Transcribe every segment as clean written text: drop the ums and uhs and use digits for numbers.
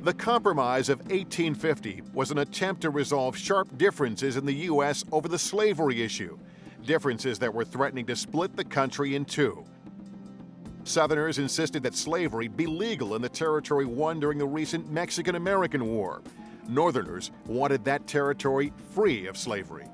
The Compromise of 1850 was an attempt to resolve sharp differences in the U.S. over the slavery issue, differences that were threatening to split the country in two. Southerners insisted that slavery be legal in the territory won during the recent Mexican-American War. Northerners wanted that territory free of slavery.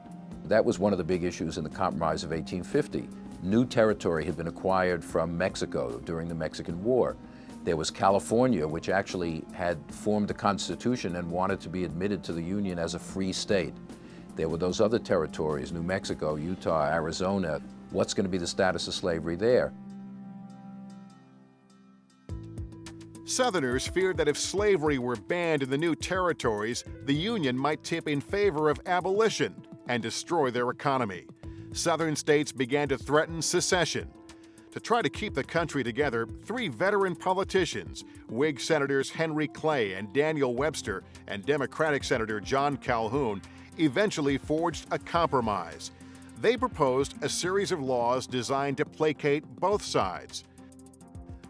That was one of the big issues in the Compromise of 1850. New territory had been acquired from Mexico during the Mexican War. There was California, which actually had formed a constitution and wanted to be admitted to the Union as a free state. There were those other territories, New Mexico, Utah, Arizona. What's going to be the status of slavery there? Southerners feared that if slavery were banned in the new territories, the Union might tip in favor of abolition and destroy their economy. Southern states began to threaten secession. To try to keep the country together, three veteran politicians, Whig Senators Henry Clay and Daniel Webster, and Democratic Senator John Calhoun, eventually forged a compromise. They proposed a series of laws designed to placate both sides.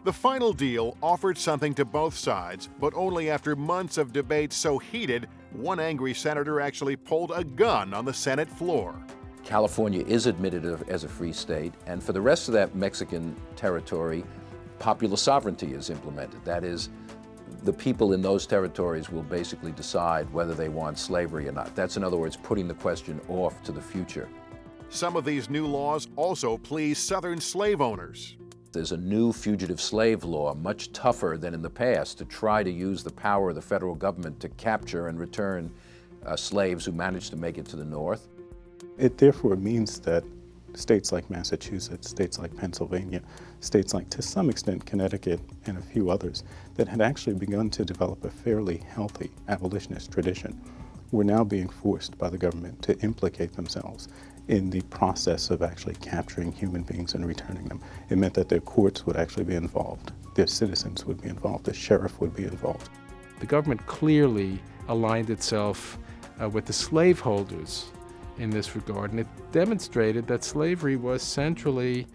The final deal offered something to both sides, but only after months of debate so heated, one angry senator actually pulled a gun on the Senate floor. California is admitted as a free state, and for the rest of that Mexican territory, popular sovereignty is implemented. That is, the people in those territories will basically decide whether they want slavery or not. That's, in other words, putting the question off to the future. Some of these new laws also please Southern slave owners. There's a new Fugitive Slave Law, much tougher than in the past, to try to use the power of the federal government to capture and return slaves who managed to make it to the North. It therefore means that states like Massachusetts, states like Pennsylvania, states like, to some extent, Connecticut and a few others, that had actually begun to develop a fairly healthy abolitionist tradition, were now being forced by the government to implicate themselves in the process of actually capturing human beings and returning them. It meant that their courts would actually be involved, their citizens would be involved, the sheriff would be involved. The government clearly aligned itself with the slaveholders in this regard, and it demonstrated that slavery was centrally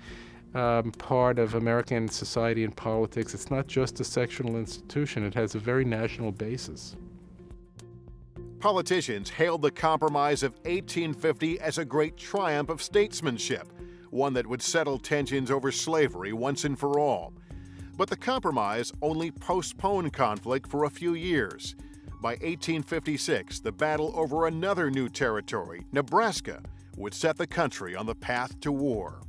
part of American society and politics. It's not just a sectional institution, it has a very national basis. Politicians hailed the Compromise of 1850 as a great triumph of statesmanship, one that would settle tensions over slavery once and for all. But the Compromise only postponed conflict for a few years. By 1856, the battle over another new territory, Nebraska, would set the country on the path to war.